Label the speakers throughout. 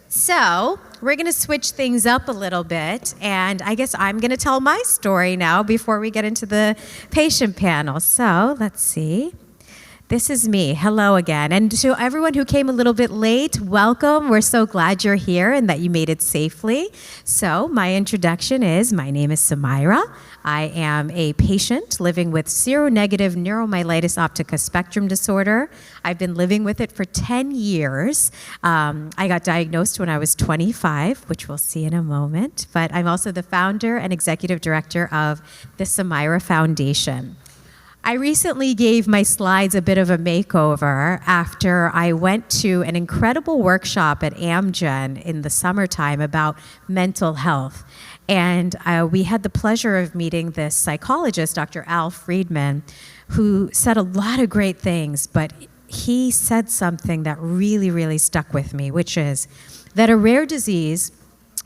Speaker 1: So we're going to switch things up a little bit, and I guess I'm going to tell my story now before we get into the patient panel. So let's see. This is me. Hello again. And to everyone who came a little bit late, welcome. We're so glad you're here and that you made it safely. So my introduction is, my name is Sumaira. I am a patient living with seronegative neuromyelitis optica spectrum disorder. I've been living with it for 10 years. I got diagnosed when I was 25, which we'll see in a moment. But I'm also the founder and executive director of the Sumaira Foundation. I recently gave my slides a bit of a makeover after I went to an incredible workshop at Amgen in the summertime about mental health. And we had the pleasure of meeting this psychologist, Dr. Al Friedman, who said a lot of great things, but he said something that really, really stuck with me, which is that a rare disease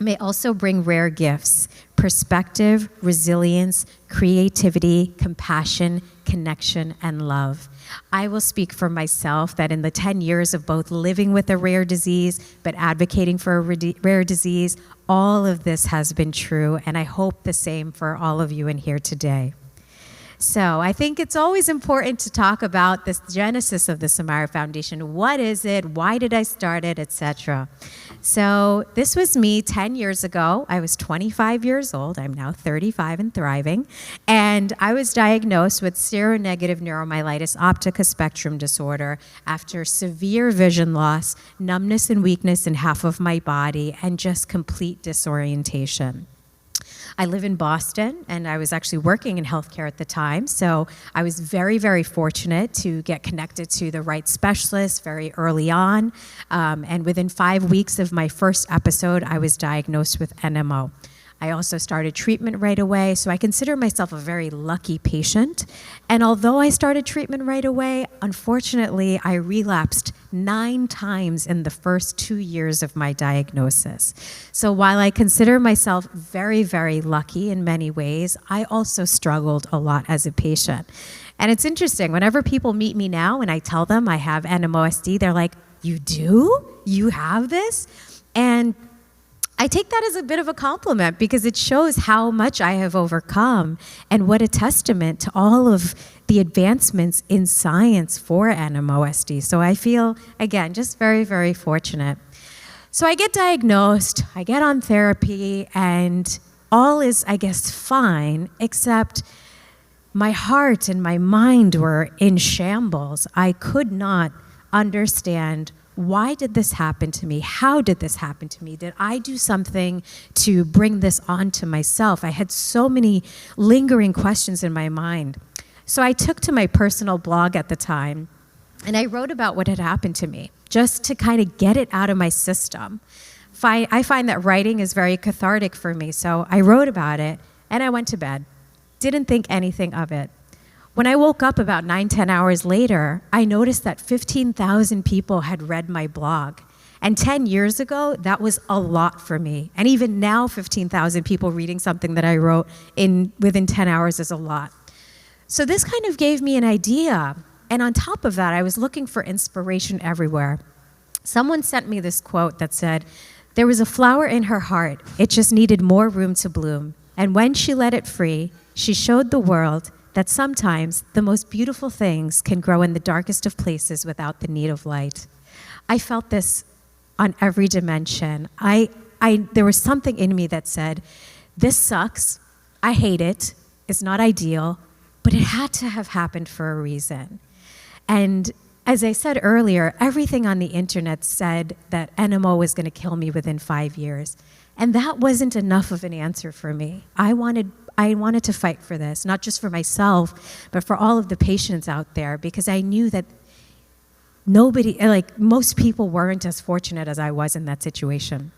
Speaker 1: may also bring rare gifts: perspective, resilience, creativity, compassion, connection, and love. I will speak for myself that in the 10 years of both living with a rare disease but advocating for a rare disease, all of this has been true, and I hope the same for all of you in here today. So I think it's always important to talk about this genesis of the Sumaira Foundation. What is it? Why did I start it, etc.? So this was me 10 years ago. I was 25 years old. I'm now 35 and thriving. And I was diagnosed with seronegative neuromyelitis optica spectrum disorder after severe vision loss, numbness and weakness in half of my body, and just complete disorientation. I live in Boston, and I was actually working in healthcare at the time, so I was very, very fortunate to get connected to the right specialist very early on, and within 5 weeks of my first episode, I was diagnosed with NMO. I also started treatment right away, so I consider myself a very lucky patient. And although I started treatment right away, unfortunately, I relapsed 9 times in the first 2 years of my diagnosis. So while I consider myself very, very lucky in many ways, I also struggled a lot as a patient. And it's interesting, whenever people meet me now and I tell them I have NMOSD, they're like, "You do? You have this?" And I take that as a bit of a compliment because it shows how much I have overcome and what a testament to all of the advancements in science for NMOSD. So I feel, again, just very, very fortunate. So I get diagnosed, I get on therapy, and all is, I guess, fine, except my heart and my mind were in shambles. I could not understand, why did this happen to me? How did this happen to me? Did I do something to bring this on to myself? I had so many lingering questions in my mind. So I took to my personal blog at the time, and I wrote about what had happened to me, just to kind of get it out of my system. I find that writing is very cathartic for me, so I wrote about it, and I went to bed. Didn't think anything of it. When I woke up about 9-10 hours later, I noticed that 15,000 people had read my blog. And 10 years ago, that was a lot for me. And even now, 15,000 people reading something that I wrote within 10 hours is a lot. So this kind of gave me an idea. And on top of that, I was looking for inspiration everywhere. Someone sent me this quote that said, "There was a flower in her heart. It just needed more room to bloom. And when she let it free, she showed the world that sometimes the most beautiful things can grow in the darkest of places without the need of light." I felt this on every dimension. There was something in me that said, this sucks, I hate it, it's not ideal, but it had to have happened for a reason. And as I said earlier, everything on the internet said that NMO was going to kill me within 5 years. And that wasn't enough of an answer for me. I wanted to fight for this, not just for myself, but for all of the patients out there, because I knew that most people weren't as fortunate as I was in that situation.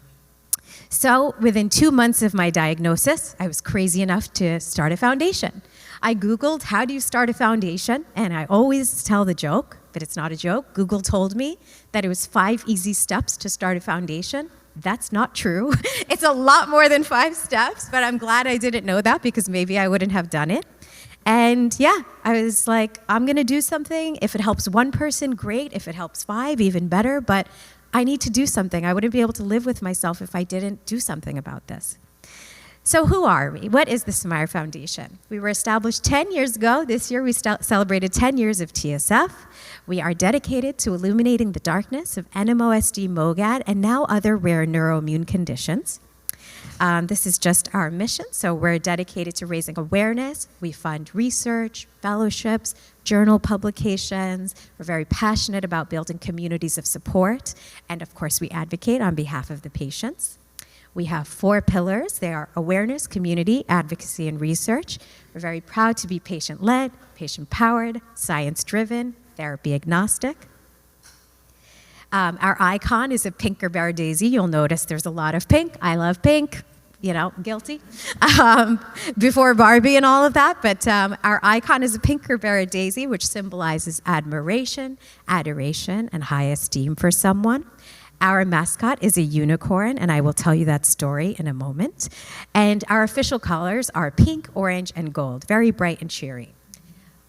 Speaker 1: So within 2 months of my diagnosis, I was crazy enough to start a foundation. I Googled, how do you start a foundation? And I always tell the joke, but it's not a joke. Google told me that it was 5 easy steps to start a foundation. That's not true. It's a lot more than 5 steps, but I'm glad I didn't know that because maybe I wouldn't have done it. And yeah, I was like, I'm gonna do something. If it helps one person, great. If it helps 5, even better. But I need to do something. I wouldn't be able to live with myself if I didn't do something about this. So who are we? What is the Sumaira Foundation? We were established 10 years ago. This year we celebrated 10 years of TSF. We are dedicated to illuminating the darkness of NMOSD, MOGAD, and now other rare neuroimmune conditions. This is just our mission, so we're dedicated to raising awareness. We fund research, fellowships, journal publications. We're very passionate about building communities of support, and of course we advocate on behalf of the patients. We have 4 pillars. They are awareness, community, advocacy, and research. We're very proud to be patient-led, patient-powered, science-driven, therapy-agnostic. Our icon is a pink bear daisy. You'll notice there's a lot of pink. I love pink. You know, guilty. Before Barbie and all of that. But our icon is a pink bear daisy, which symbolizes admiration, adoration, and high esteem for someone. Our mascot is a unicorn, and I will tell you that story in a moment. And our official colors are pink, orange, and gold, very bright and cheery.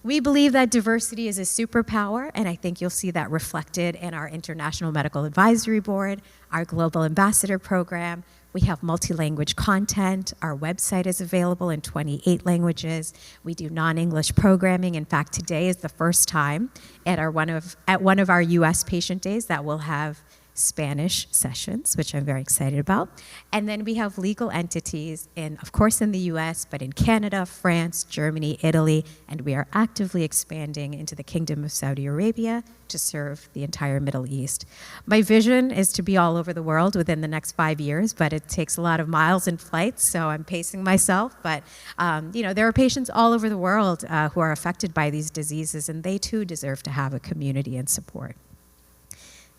Speaker 1: We believe that diversity is a superpower, and I think you'll see that reflected in our International Medical Advisory Board, our Global Ambassador Program. We have multi-language content. Our website is available in 28 languages. We do non-English programming. In fact, today is the first time at one of our US patient days that we'll have Spanish sessions, which I'm very excited about. And then we have legal entities of course, in the US, but in Canada, France, Germany, Italy, and we are actively expanding into the Kingdom of Saudi Arabia to serve the entire Middle East. My vision is to be all over the world within the next 5 years, but it takes a lot of miles and flights, so I'm pacing myself. But there are patients all over the world who are affected by these diseases, and they too deserve to have a community and support.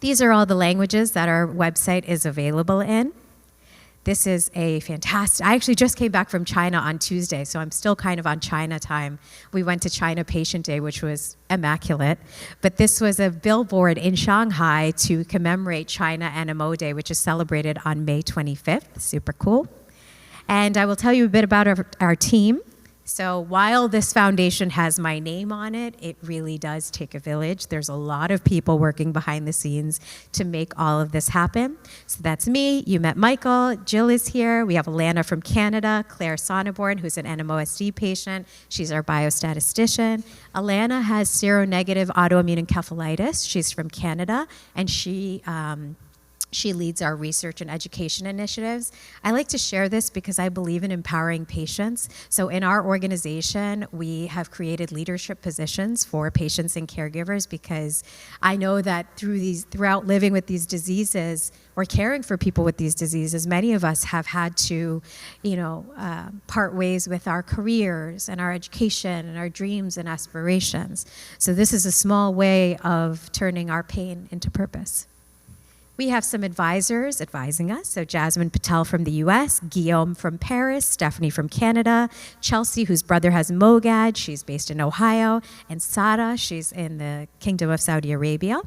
Speaker 1: These are all the languages that our website is available in. This is a fantastic, I actually just came back from China on Tuesday, so I'm still kind of on China time. We went to China Patient Day, which was immaculate. But this was a billboard in Shanghai to commemorate China NMO Day, which is celebrated on May 25th. Super cool. And I will tell you a bit about our team. So while this foundation has my name on it, it really does take a village. There's a lot of people working behind the scenes to make all of this happen. So that's me. You met Michael. Jill is here. We have Alana from Canada, Claire Sonneborn, who's an NMOSD patient. She's our biostatistician. Alana has seronegative autoimmune encephalitis. She's from Canada, and she leads our research and education initiatives. I like to share this because I believe in empowering patients. So in our organization, we have created leadership positions for patients and caregivers because I know that throughout living with these diseases or caring for people with these diseases, many of us have had to, part ways with our careers and our education and our dreams and aspirations. So this is a small way of turning our pain into purpose. We have some advisors advising us. So Jasmine Patel from the US, Guillaume from Paris, Stephanie from Canada, Chelsea, whose brother has MOGAD, she's based in Ohio, and Sara, she's in the Kingdom of Saudi Arabia.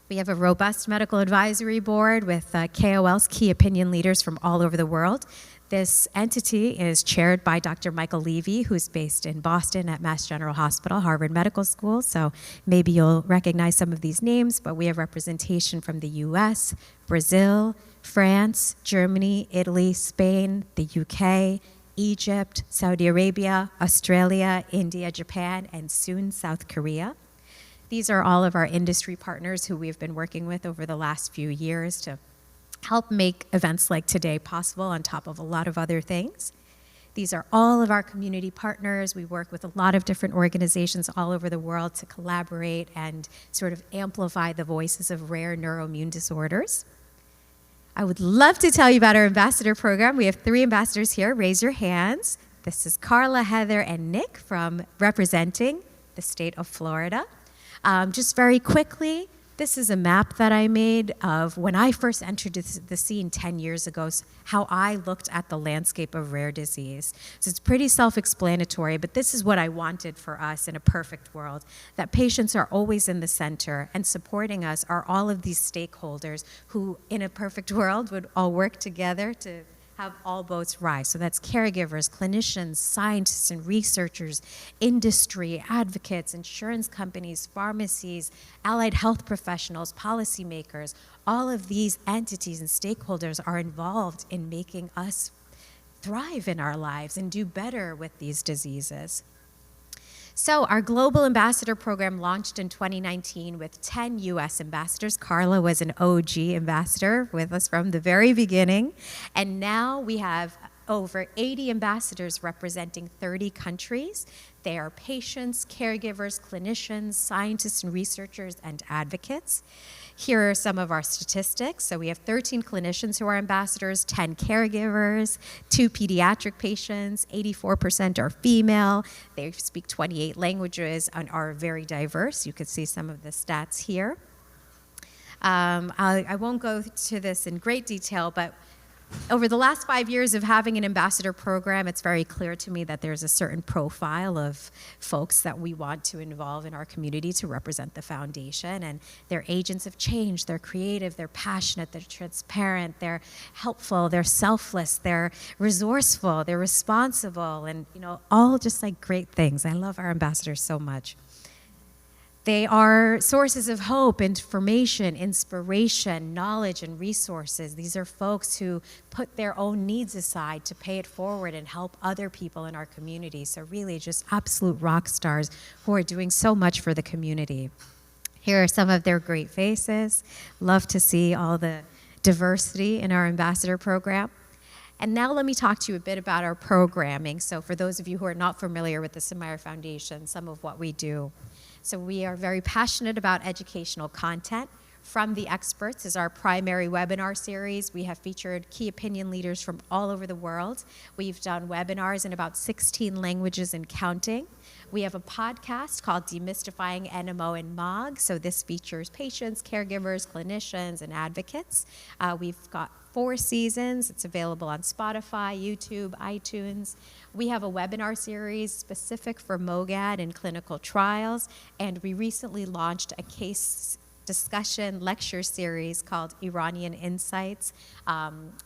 Speaker 1: We have a robust medical advisory board with KOLs, key opinion leaders from all over the world. This entity is chaired by Dr. Michael Levy, who's based in Boston at Mass General Hospital, Harvard Medical School. So maybe you'll recognize some of these names, but we have representation from the US, Brazil, France, Germany, Italy, Spain, the UK, Egypt, Saudi Arabia, Australia, India, Japan, and soon South Korea. These are all of our industry partners who we've been working with over the last few years to help make events like today possible on top of a lot of other things. These are all of our community partners. We work with a lot of different organizations all over the world to collaborate and sort of amplify the voices of rare neuroimmune disorders. I would love to tell you about our ambassador program. We have 3 ambassadors here. Raise your hands. This is Carla, Heather, and Nick from representing the state of Florida. Just very quickly, this is a map that I made of when I first entered the scene 10 years ago, how I looked at the landscape of rare disease. So it's pretty self-explanatory, but this is what I wanted for us in a perfect world, that patients are always in the center, and supporting us are all of these stakeholders who, in a perfect world, would all work together to have all boats rise. So that's caregivers, clinicians, scientists and researchers, industry, advocates, insurance companies, pharmacies, allied health professionals, policymakers. All of these entities and stakeholders are involved in making us thrive in our lives and do better with these diseases. So our Global Ambassador Program launched in 2019 with 10 U.S. ambassadors. Carla was an OG ambassador with us from the very beginning. And now we have over 80 ambassadors representing 30 countries. They are patients, caregivers, clinicians, scientists and researchers, and advocates. Here are some of our statistics. So we have 13 clinicians who are ambassadors, 10 caregivers, 2 pediatric patients, 84% are female. They speak 28 languages and are very diverse. You can see some of the stats here. I won't go to this in great detail, but over the last 5 years of having an ambassador program, it's very clear to me that there's a certain profile of folks that we want to involve in our community to represent the foundation. And they're agents of change, they're creative, they're passionate, they're transparent, they're helpful, they're selfless, they're resourceful, they're responsible, and all just like great things. I love our ambassadors so much. They are sources of hope, information, inspiration, knowledge, and resources. These are folks who put their own needs aside to pay it forward and help other people in our community. So really just absolute rock stars who are doing so much for the community. Here are some of their great faces. Love to see all the diversity in our ambassador program. And now let me talk to you a bit about our programming. So for those of you who are not familiar with the Sumaira Foundation, some of what we do. So we are very passionate about educational content. From the Experts is our primary webinar series. We have featured key opinion leaders from all over the world. We've done webinars in about 16 languages and counting. We have a podcast called Demystifying NMO and MOG. So this features patients, caregivers, clinicians, and advocates. We've got 4 seasons. It's available on Spotify, YouTube, iTunes. We have a webinar series specific for MOGAD and clinical trials, and we recently launched a case discussion lecture series called Iranian Insights.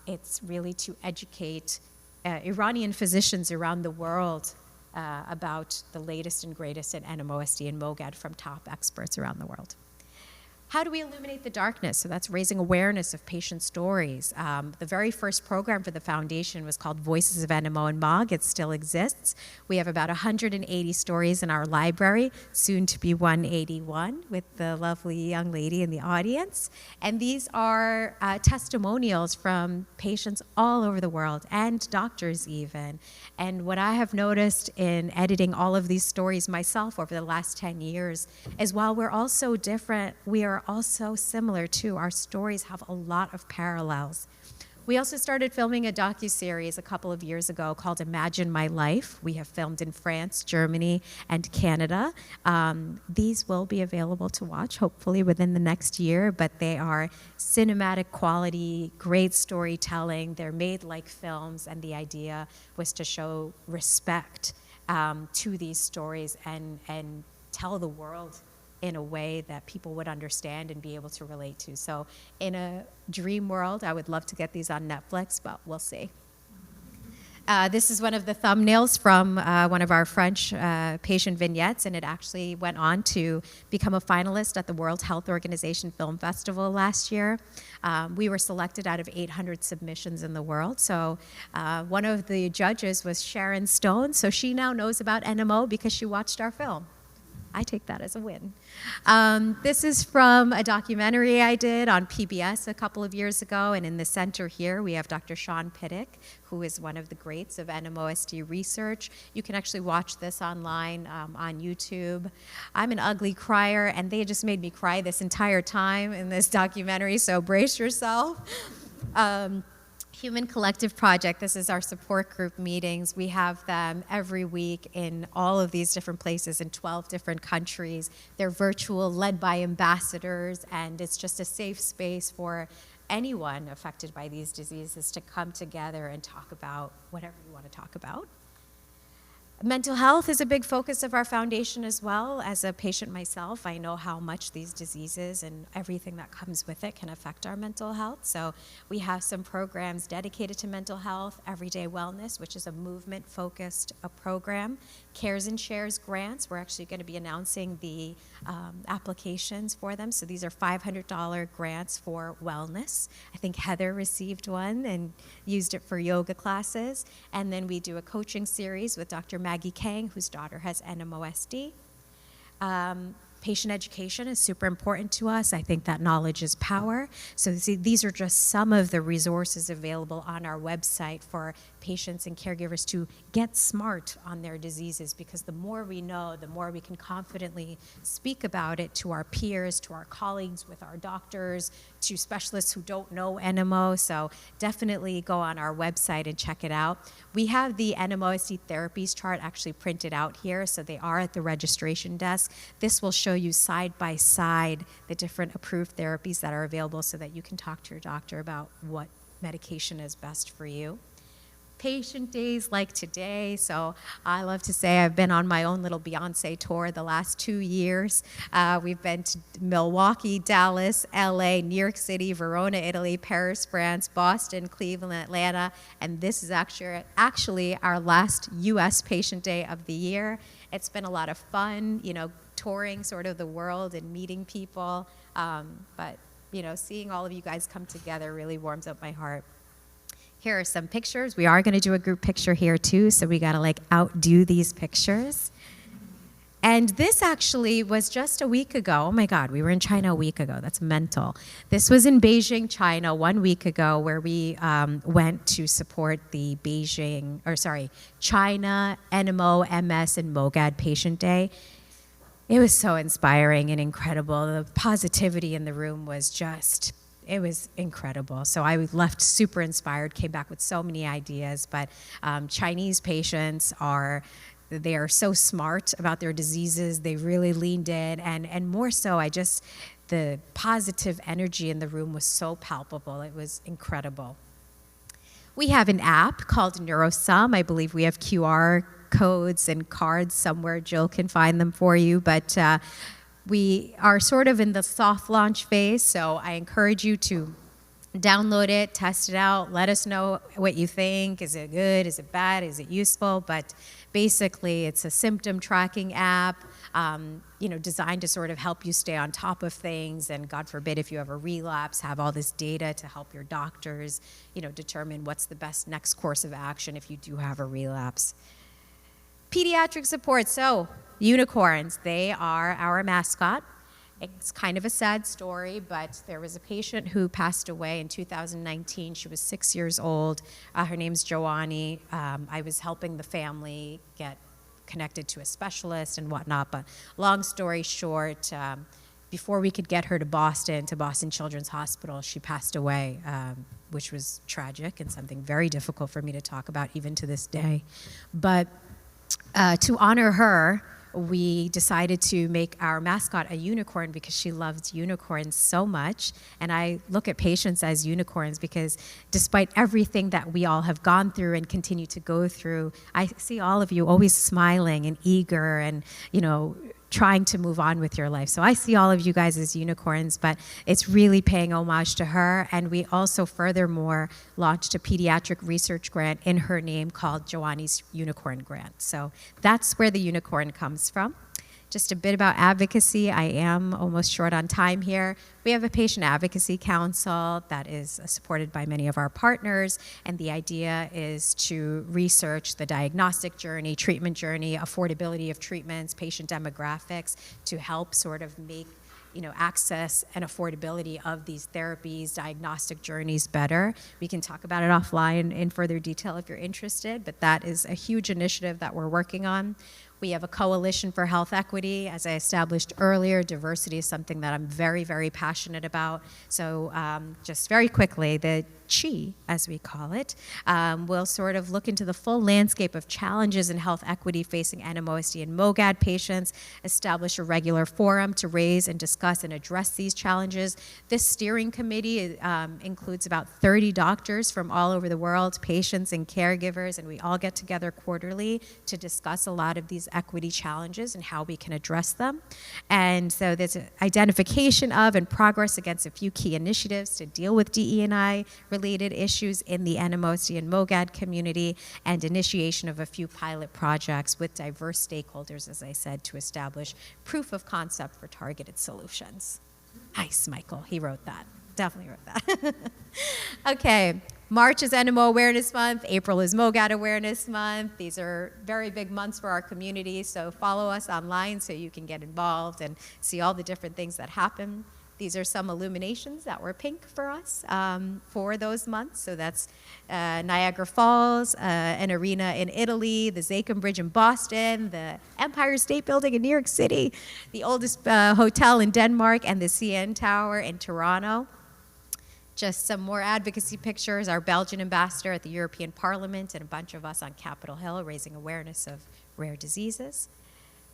Speaker 1: It's really to educate Iranian physicians around the world about the latest and greatest in NMOSD and MOGAD from top experts around the world. How do we illuminate the darkness? So that's raising awareness of patient stories. The very first program for the foundation was called Voices of NMO and MOG. It still exists. We have about 180 stories in our library, soon to be 181, with the lovely young lady in the audience. And these are testimonials from patients all over the world, and doctors even. And what I have noticed in editing all of these stories myself over the last 10 years is while we're all so different, we are also similar too. Our stories have a lot of parallels. We also started filming a docuseries a couple of years ago called Imagine My Life. We have filmed in France, Germany, and Canada. These will be available to watch hopefully within the next year, but they are cinematic quality, great storytelling. They're made like films, and the idea was to show respect to these stories and tell the world in a way that people would understand and be able to relate to. So in a dream world, I would love to get these on Netflix, but we'll see. This is one of the thumbnails from one of our French patient vignettes, and it actually went on to become a finalist at the World Health Organization Film Festival last year. We were selected out of 800 submissions in the world. So one of the judges was Sharon Stone, so she now knows about NMO because she watched our film. I take that as a win. This is from a documentary I did on PBS a couple of years ago, and in the center here we have Dr. Sean Pittick, who is one of the greats of NMOSD research. You can actually watch this online on YouTube. I'm an ugly crier, and they just made me cry this entire time in this documentary, so brace yourself. Human Collective Project, this is our support group meetings. We have them every week in all of these different places in 12 different countries. They're virtual, led by ambassadors, and it's just a safe space for anyone affected by these diseases to come together and talk about whatever you want to talk about. Mental health is a big focus of our foundation as well. As a patient myself, I know how much these diseases and everything that comes with it can affect our mental health. So we have some programs dedicated to mental health, Everyday Wellness, which is a movement-focused program, Cares and Shares grants. We're actually going to be announcing the applications for them. So these are $500 grants for wellness. I think Heather received one and used it for yoga classes. And then we do a coaching series with Dr. Maggie Kang, whose daughter has NMOSD. Patient education is super important to us. I think that knowledge is power. So see, these are just some of the resources available on our website for patients and caregivers to get smart on their diseases, because the more we know, the more we can confidently speak about it to our peers, to our colleagues, with our doctors, to specialists who don't know NMO. So definitely go on our website and check it out. We have the NMOSD therapies chart actually printed out here, so they are at the registration desk. This will show you side by side the different approved therapies that are available so that you can talk to your doctor about what medication is best for you. Patient days like today. So I love to say I've been on my own little Beyonce tour the last 2 years. We've been to Milwaukee, Dallas, LA, New York City, Verona, Italy, Paris, France, Boston, Cleveland, Atlanta, and this is actually our last US patient day of the year. It's been a lot of fun, touring sort of the world and meeting people, but seeing all of you guys come together really warms up my heart. Here are some pictures. We are going to do a group picture here too, so we got to outdo these pictures. And this actually was just a week ago. Oh my God, we were in China a week ago. That's mental. This was in Beijing, China, 1 week ago, where we went to support the China NMO, MS, and MOGAD Patient Day. It was so inspiring and incredible. The positivity in the room was it was incredible. So I left super inspired, came back with so many ideas, but Chinese patients they are so smart about their diseases. They really leaned in, and more so, the positive energy in the room was so palpable. It was incredible. We have an app called NeuroSum. I believe we have QR codes and cards somewhere. Jill can find them for you, but we are sort of in the soft launch phase, so I encourage you to download it, test it out, let us know what you think. Is it good? Is it bad? Is it useful? But basically, it's a symptom tracking app, designed to sort of help you stay on top of things, and God forbid if you have a relapse, have all this data to help your doctors, determine what's the best next course of action if you do have a relapse. Pediatric support. So unicorns, they are our mascot. It's kind of a sad story, but there was a patient who passed away in 2019. She was 6 years old. Her name's Joannie. I was helping the family get connected to a specialist and whatnot, but long story short, before we could get her to Boston Children's Hospital, she passed away, which was tragic and something very difficult for me to talk about even to this day. But to honor her, we decided to make our mascot a unicorn because she loves unicorns so much. And I look at patients as unicorns because despite everything that we all have gone through and continue to go through, I see all of you always smiling and eager and, trying to move on with your life. So I see all of you guys as unicorns, but it's really paying homage to her. And we also furthermore launched a pediatric research grant in her name called Joannie's Unicorn Grant. So that's where the unicorn comes from. Just a bit about advocacy. I am almost short on time here. We have a patient advocacy council that is supported by many of our partners, and the idea is to research the diagnostic journey, treatment journey, affordability of treatments, patient demographics, to help sort of make access and affordability of these therapies, diagnostic journeys better. We can talk about it offline in further detail if you're interested, but that is a huge initiative that we're working on. We have a coalition for health equity. As I established earlier, diversity is something that I'm very, very passionate about. So just very quickly, the CHI, as we call it, will sort of look into the full landscape of challenges in health equity facing NMOSD and MOGAD patients, establish a regular forum to raise and discuss and address these challenges. This steering committee includes about 30 doctors from all over the world, patients and caregivers, and we all get together quarterly to discuss a lot of these equity challenges and how we can address them. And so there's identification of and progress against a few key initiatives to deal with DE&I related issues in the NMOSD and MOGAD community, and initiation of a few pilot projects with diverse stakeholders, as I said, to establish proof of concept for targeted solutions. Nice, Michael. He wrote that. Definitely wrote that. Okay. March is NMO Awareness Month. April is MOGAD Awareness Month. These are very big months for our community, so follow us online so you can get involved and see all the different things that happen. These are some illuminations that were pink for us for those months. So that's Niagara Falls, an arena in Italy, the Zakim Bridge in Boston, the Empire State Building in New York City, the oldest hotel in Denmark, and the CN Tower in Toronto. Just some more advocacy pictures, our Belgian ambassador at the European Parliament, and a bunch of us on Capitol Hill raising awareness of rare diseases.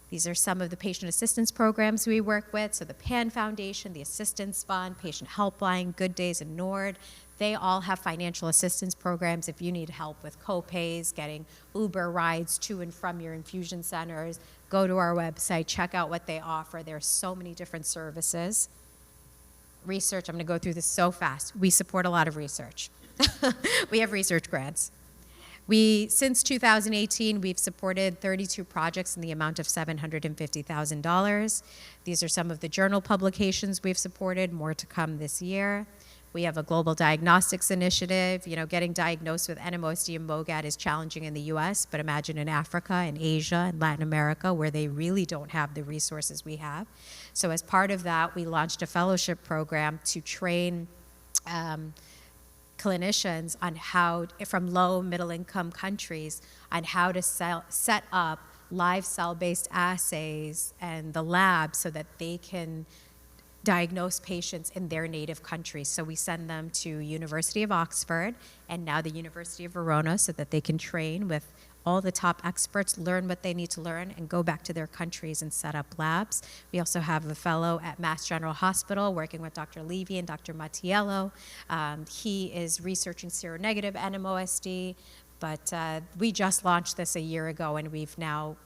Speaker 1: These are some of the patient assistance programs we work with. So the PAN Foundation, the Assistance Fund, Patient Helpline, Good Days, and NORD. They all have financial assistance programs if you need help with co-pays, getting Uber rides to and from your infusion centers. Go to our website, check out what they offer. There are so many different services. Research, I'm going to go through this so fast. We support a lot of research. We have research grants. Since 2018, we've supported 32 projects in the amount of $750,000. These are some of the journal publications we've supported, more to come this year. We have a global diagnostics initiative. You know, getting diagnosed with NMOSD and MOGAD is challenging in the US, but imagine in Africa and Asia and Latin America where they really don't have the resources we have. So as part of that, we launched a fellowship program to train clinicians on how, from low, middle-income countries, on how to set up live cell-based assays and the lab so that they can diagnose patients in their native countries. So we send them to University of Oxford and now the University of Verona so that they can train with all the top experts, learn what they need to learn, and go back to their countries and set up labs. We also have a fellow at Mass General Hospital working with Dr. Levy and Dr. Mattiello. He is researching seronegative NMOSD, but we just launched this a year ago, and we've now,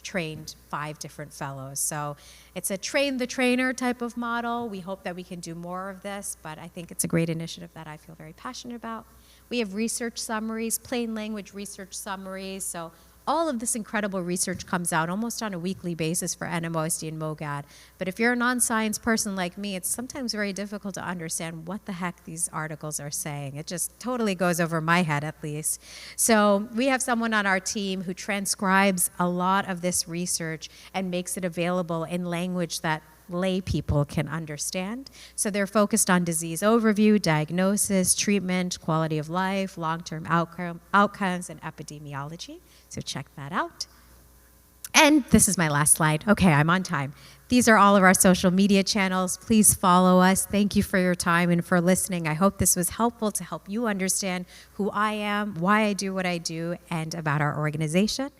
Speaker 1: trained 5 different fellows. So it's a train the trainer type of model. We hope that we can do more of this, but I think it's a great initiative that I feel very passionate about. We have research summaries, plain language research summaries. So all of this incredible research comes out almost on a weekly basis for NMOSD and MOGAD. But if you're a non-science person like me, it's sometimes very difficult to understand what the heck these articles are saying. It just totally goes over my head, at least. So we have someone on our team who transcribes a lot of this research and makes it available in language that lay people can understand. So they're focused on disease overview, diagnosis, treatment, quality of life, long-term outcomes, and epidemiology. So check that out. And this is my last slide. Okay, I'm on time. These are all of our social media channels. Please follow us. Thank you for your time and for listening. I hope this was helpful to help you understand who I am, why I do what I do, and about our organization.